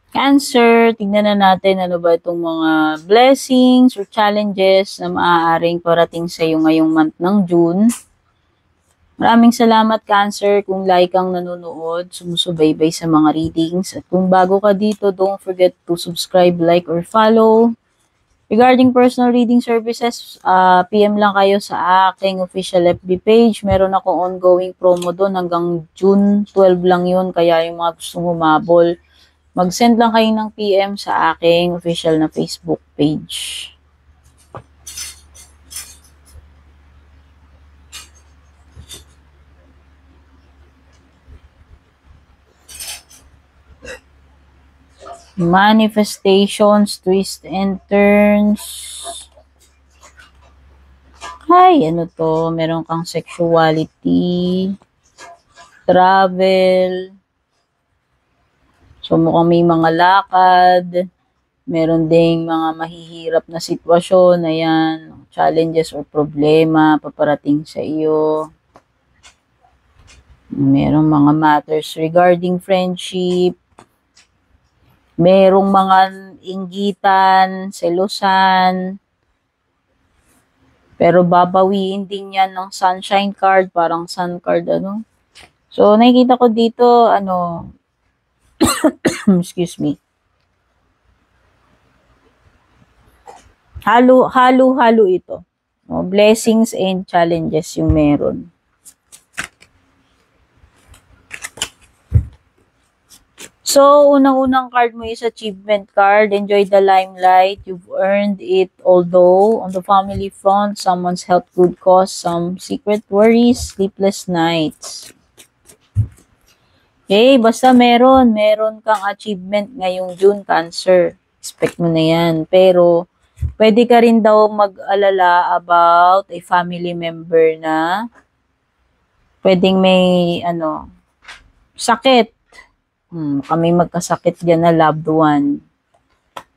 Cancer, tignan na natin ano ba itong mga blessings or challenges na maaaring parating sa iyo ngayong month ng June. Maraming salamat, Cancer, kung like kang nanonood, sumusubaybay sa mga readings. At kung bago ka dito, don't forget to subscribe, like, or follow. Regarding personal reading services, PM lang kayo sa aking official FB page. Meron ako ongoing promo doon hanggang June 12 lang yun. Kaya yung mga gustong humabol, mag-send lang kayo ng PM sa aking official na Facebook page. Manifestations, twists and turns. Ay, ano to? Meron kang sexuality, travel. So, mukhang may mga lakad. Meron ding mga mahihirap na sitwasyon. Ayan, challenges or problema paparating sa iyo. Merong mga matters regarding friendship. Merong mga inggitan, selusan. Pero babawiin din yan ng sunshine card, parang sun card, ano. So, nakikita ko dito, excuse me. Halo ito. Blessings and challenges yung meron. So, unang-unang card mo is achievement card. Enjoy the limelight. You've earned it. Although, on the family front, someone's health could cause some secret worries, sleepless nights. Okay, basta meron kang achievement ngayong June, Cancer. Expect mo na yan. Pero, pwede ka rin daw mag-alala about a family member na pwedeng may, sakit. Kami magkasakit dyan na loved one.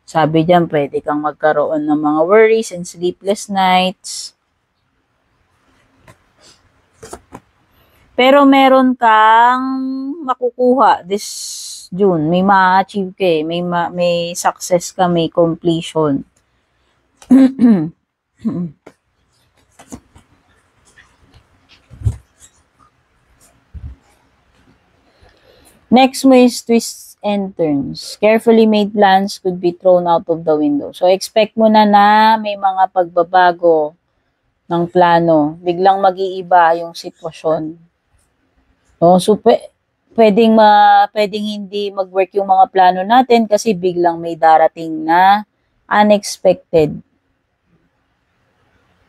Sabi dyan, pwede kang magkaroon ng mga worries and sleepless nights. Pero meron kang makukuha this June. May ma-achieve ka eh. May success ka, may completion. Next mo is twists and turns. Carefully made plans could be thrown out of the window. So, expect mo na may mga pagbabago ng plano. Biglang mag-iiba yung sitwasyon. No? So, pwedeng hindi mag-work yung mga plano natin kasi biglang may darating na unexpected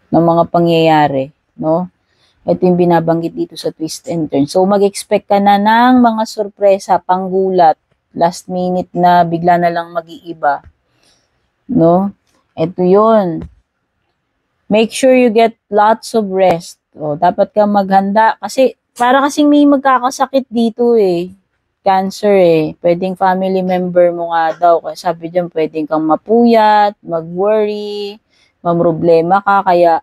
ng mga pangyayari. No? Ito yung binabanggit dito sa twist and turn. So, mag-expect ka na ng mga sorpresa, panggulat, last minute na bigla na lang mag-iiba. No? Ito yun. Make sure you get lots of rest. Dapat ka maghanda. Kasi, para kasing may magkakasakit dito eh. Cancer eh. Pwedeng family member mo nga daw. Kasi sabi dyan, pwedeng kang mapuyat, mag-worry, mamroblema ka. Kaya,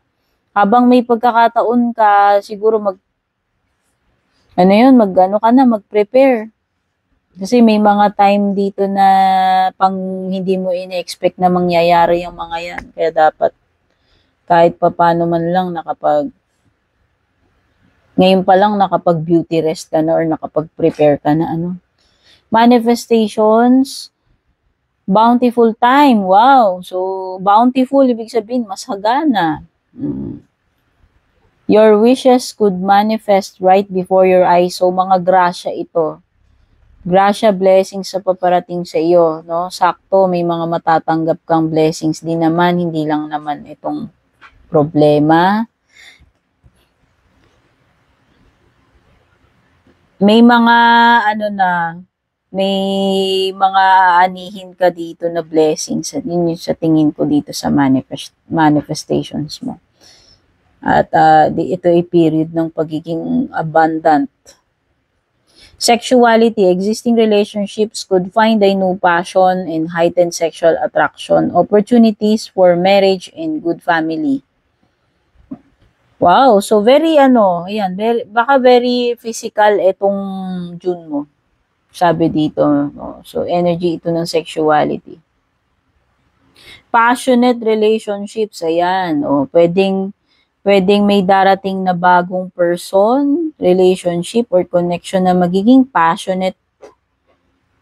habang may pagkakataon ka, siguro mag-prepare. Kasi may mga time dito na pang hindi mo ina-expect na mangyayari yung mga yan. Kaya dapat kahit papano man lang ngayon pa lang nakapag-beauty rest ka na or nakapag-prepare ka na Manifestations, bountiful time. Wow! So, bountiful, ibig sabihin, mas hagana. Your wishes could manifest right before your eyes. So, mga grasya ito. Grasya, blessings sa paparating sa iyo. No? Sakto, may mga matatanggap kang blessings din naman. Hindi lang naman itong problema. May mga, may mga aanihin ka dito na blessings. Yun yung sa tingin ko dito sa manifestations mo. At ito ay period ng pagiging abundant. Sexuality, existing relationships could find a new passion and heightened sexual attraction. Opportunities for marriage and good family. Wow, so very baka very physical itong June mo. Sabi dito, no? So, energy ito ng sexuality. Passionate relationships, ayan. O, pwedeng may darating na bagong person, relationship, or connection na magiging passionate.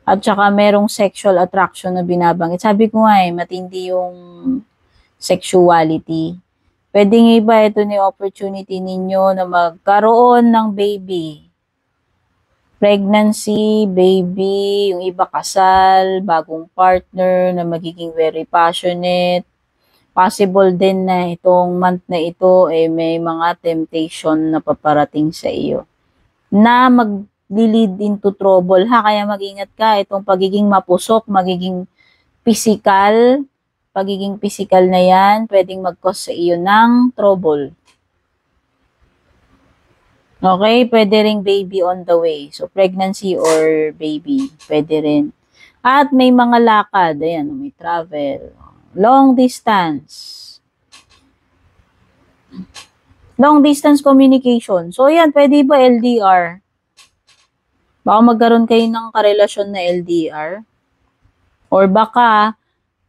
At saka merong sexual attraction na binabanggit. Sabi ko nga matindi yung sexuality. Pwedeng iba, ito ni opportunity ninyo na magkaroon ng baby. Pregnancy, baby, yung iba kasal, bagong partner na magiging very passionate. Possible din na itong month na ito may mga temptation na paparating sa iyo na mag-lead into trouble ha, kaya mag-ingat ka. Itong pagiging mapusok, magiging physical na yan, pwedeng mag-cause sa iyo ng trouble. Okay, pwede ring baby on the way. So, pregnancy or baby, pwede rin. At may mga lakad, ayan, may travel. Long distance communication. So, yan, pwede ba LDR? Baka magkaroon kayo ng karelasyon na LDR. Or baka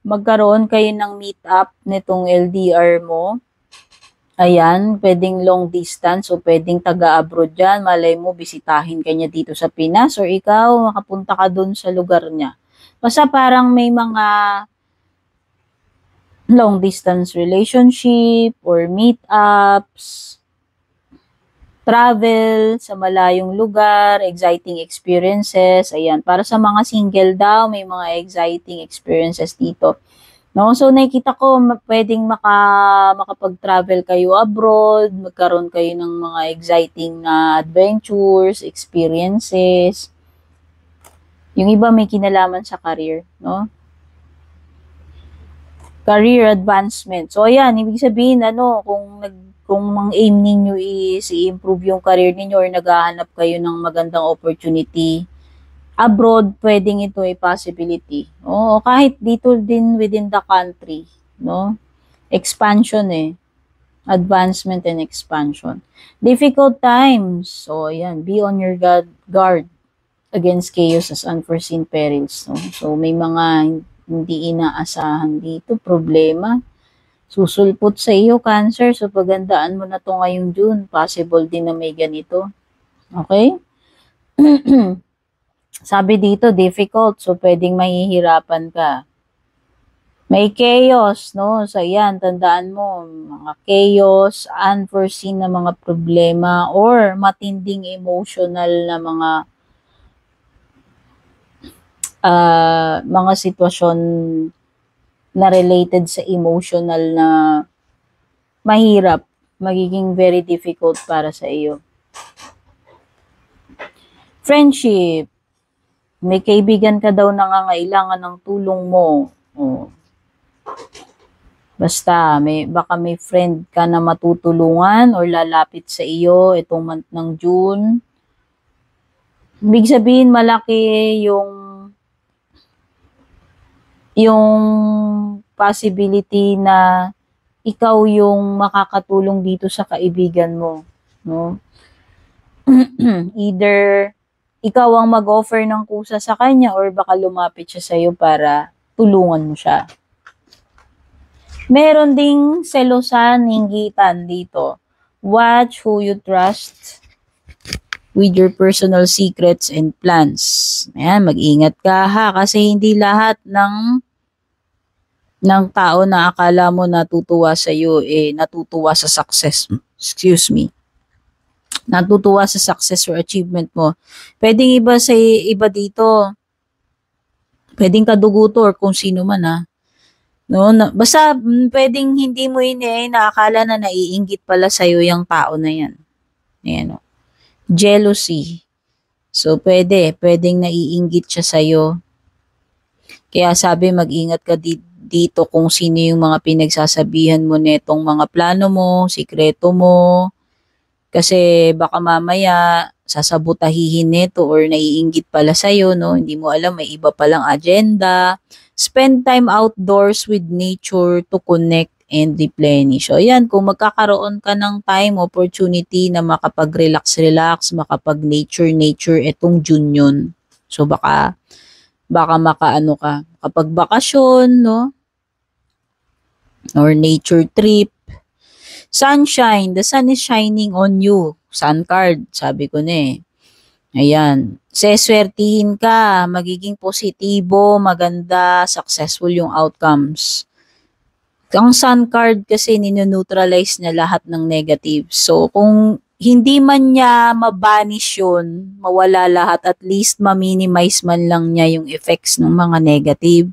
magkaroon kayo ng meet up nitong LDR mo. Ayan, pwedeng long distance o pwedeng taga-abroad dyan. Malay mo, bisitahin ka niya dito sa Pinas or ikaw, makapunta ka dun sa lugar niya. Basta parang may mga long distance relationship or meetups, travel sa malayong lugar, exciting experiences. Ayan, para sa mga single daw, may mga exciting experiences dito. No? So, nakikita ko, pwedeng makapag-travel kayo abroad, magkaroon kayo ng mga exciting na adventures, experiences. Yung iba may kinalaman sa career, no? Career advancement. So, ayan, ibig sabihin, kung ang aim ninyo is i-improve yung career ninyo or naghahanap kayo ng magandang opportunity, abroad, pwedeng ito ay possibility. O kahit dito din within the country, no? Expansion advancement and expansion. Difficult times. So, ayan, be on your guard against chaos as unforeseen perils, no? So, may mga hindi inaasahan dito, problema. Susulpot sa iyo, Cancer. So, pagandaan mo na to ngayong June. Possible din na may ganito. Okay? Sabi dito, difficult. So, pwedeng mahihirapan ka. May chaos, no? So, yan, tandaan mo, mga chaos, unforeseen na mga problema, or matinding emotional na mga sitwasyon na related sa emotional na mahirap, magiging very difficult para sa iyo. Friendship. May kaibigan ka daw nangangailangan ng tulong mo. Oh. Basta, baka may friend ka na matutulungan or lalapit sa iyo itong month ng June. Ibig sabihin, malaki yung possibility na ikaw yung makakatulong dito sa kaibigan mo, no? Either ikaw ang mag-offer ng kusa sa kanya or baka lumapit siya sa iyo para tulungan mo siya. Meron ding selosan, inggitan dito. Watch who you trust with your personal secrets and plans. Ayan, mag-ingat ka ha, kasi hindi lahat ng tao na akala mo natutuwa sa iyo natutuwa sa success. Natutuwa sa success or achievement mo. Pwedeng iba dito. Pwedeng kadugo to or kung sino man ha. No, basta pwedeng hindi mo naakala na naiinggit pala sa iyo yung tao na yan. Ayan, jealousy. So pwedeng naiinggit siya sa iyo. Kaya sabi, mag-ingat ka dito kung sino yung mga pinagsasabihan mo netong mga plano mo, sikreto mo. Kasi baka mamaya sasabutahihin nito or naiinggit pala sa'yo, no? Hindi mo alam, may iba palang agenda. Spend time outdoors with nature to connect and replenish. So, yan, kung magkakaroon ka ng time, opportunity na makapag-relax, makapag-nature, itong June yun. So baka makaano ka kapag bakasyon, no? Or nature trip. Sunshine, the sun is shining on you. Sun card, sabi ko na eh. Ayan. Seswertihin ka, magiging positibo, maganda, successful yung outcomes. Ang sun card kasi nineutralize niya lahat ng negative. So, kung hindi man niya mabanish yun, mawala lahat, at least ma-minimize man lang niya yung effects ng mga negative.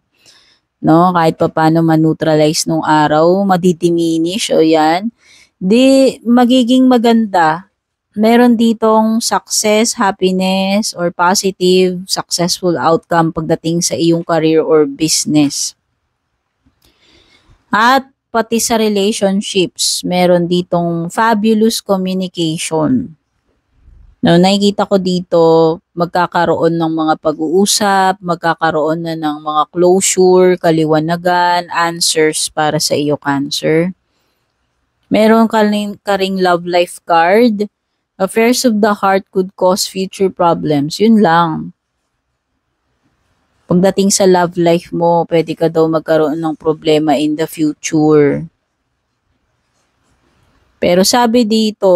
No? Kahit pa paano ma-neutralize nung araw, madidiminish, o yan. Di, magiging maganda. Meron ditong success, happiness, or positive, successful outcome pagdating sa iyong career or business. At pati sa relationships, meron ditong fabulous communication. No, nakikita ko dito, magkakaroon ng mga pag-uusap, magkakaroon na ng mga closure, kaliwanagan, answers para sa iyo, Cancer. Meron ka ring love life card. Affairs of the heart could cause future problems. Yun lang. Pagdating sa love life mo, pwede ka daw magkaroon ng problema in the future. Pero sabi dito,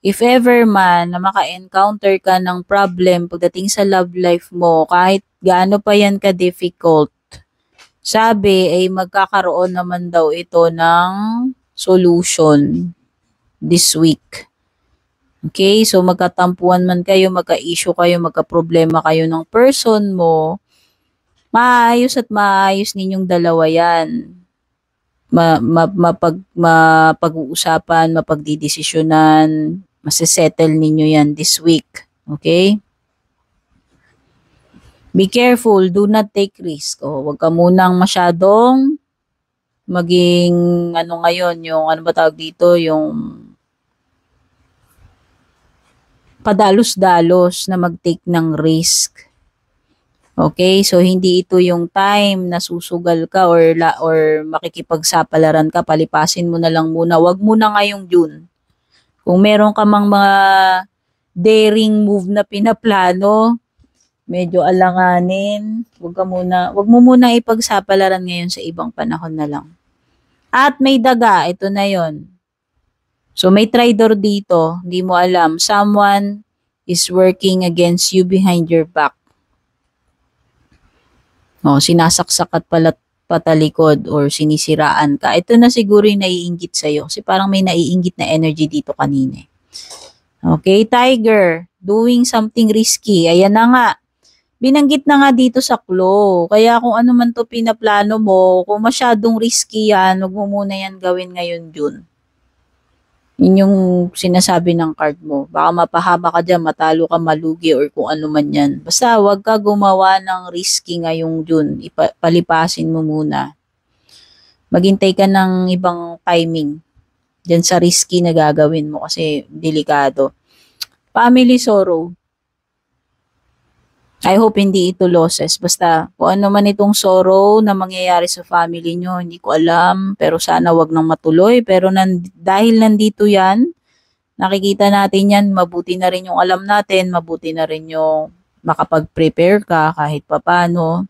if ever man na maka-encounter ka ng problem pagdating sa love life mo, kahit gaano pa yan ka-difficult, sabi ay magkakaroon naman daw ito ng solution this week. Okay, so magkatampuan man kayo, magka-issue kayo, magka-problema kayo ng person mo, maayos at maayos ninyong dalawa yan. Mapag-uusapan, mapagdidesisyonan, masesettle ninyo yan this week. Okay? Be careful, do not take risk. Huwag ka munang masyadong maging, ngayon, yung, ano ba tawag dito, yung padalos-dalos na mag-take ng risk. Okay, so hindi ito yung time na susugal ka or makikipagsapalaran ka, palipasin mo na lang muna. Wag muna ngayong June. Kung meron ka mang mga daring move na pinaplano, medyo alanganin, wag mo muna ipagsapalaran ngayon, sa ibang panahon na lang. At may daga, ito na yon. So may traitor dito, hindi mo alam. Someone is working against you behind your back. Sinasaksak at patalikod or sinisiraan ka. Ito na siguro yung naiinggit sa'yo. Kasi parang may naiinggit na energy dito kanina. Okay, Tiger, doing something risky. Ayan na nga. Binanggit na nga dito sa clue. Kaya kung ano man to pinaplano mo, kung masyadong risky yan, huwag mo muna yan gawin ngayon, June. Yun yung sinasabi ng card mo. Baka mapahaba ka dyan, matalo ka, malugi, or kung ano man yan. Basta wag ka gumawa ng risky ngayong June. Palipasin mo muna. Maghintay ka ng ibang timing dyan sa risky na gagawin mo kasi delikado. Family sorrow. I hope hindi ito losses. Basta kung ano man itong sorrow na mangyayari sa family nyo, hindi ko alam. Pero sana wag nang matuloy. Pero dahil nandito yan, nakikita natin yan, mabuti na rin yung alam natin, mabuti na rin yung makapag-prepare ka kahit papano.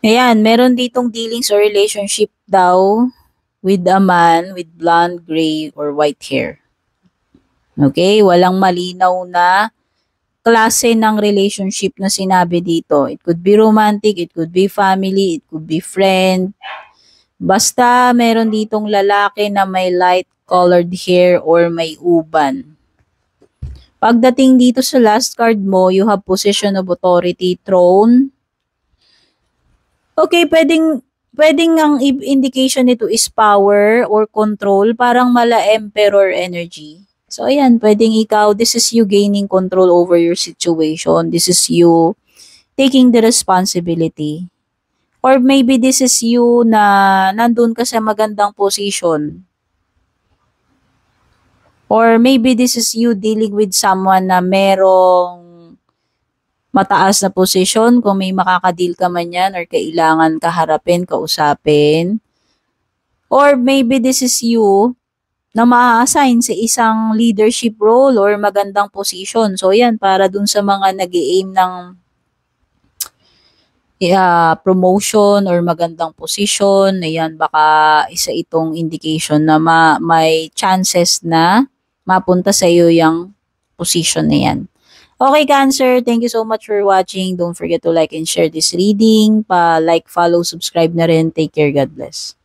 Ayan, meron ditong dealings or relationship daw with a man with blonde, gray, or white hair. Okay, walang malinaw na klase ng relationship na sinabi dito. It could be romantic, it could be family, it could be friend. Basta meron ditong lalaki na may light colored hair or may uban. Pagdating dito sa last card mo, you have position of authority, throne. Okay, pwedeng ang indication nito is power or control, parang mala emperor energy. So, ayan, pwedeng ikaw, this is you gaining control over your situation. This is you taking the responsibility. Or maybe this is you na nandun ka sa magandang position. Or maybe this is you dealing with someone na merong mataas na posisyon, kung may makakadeal ka man yan or kailangan kaharapin, kausapin. Or maybe this is you na ma-assign sa isang leadership role or magandang position. So, yan, para dun sa mga nag-aim ng promotion or magandang position, ayan, baka isa itong indication na may chances na mapunta sa iyo yung position na yan. Okay, Cancer, thank you so much for watching. Don't forget to like and share this reading. Pa-like, follow, subscribe na rin. Take care. God bless.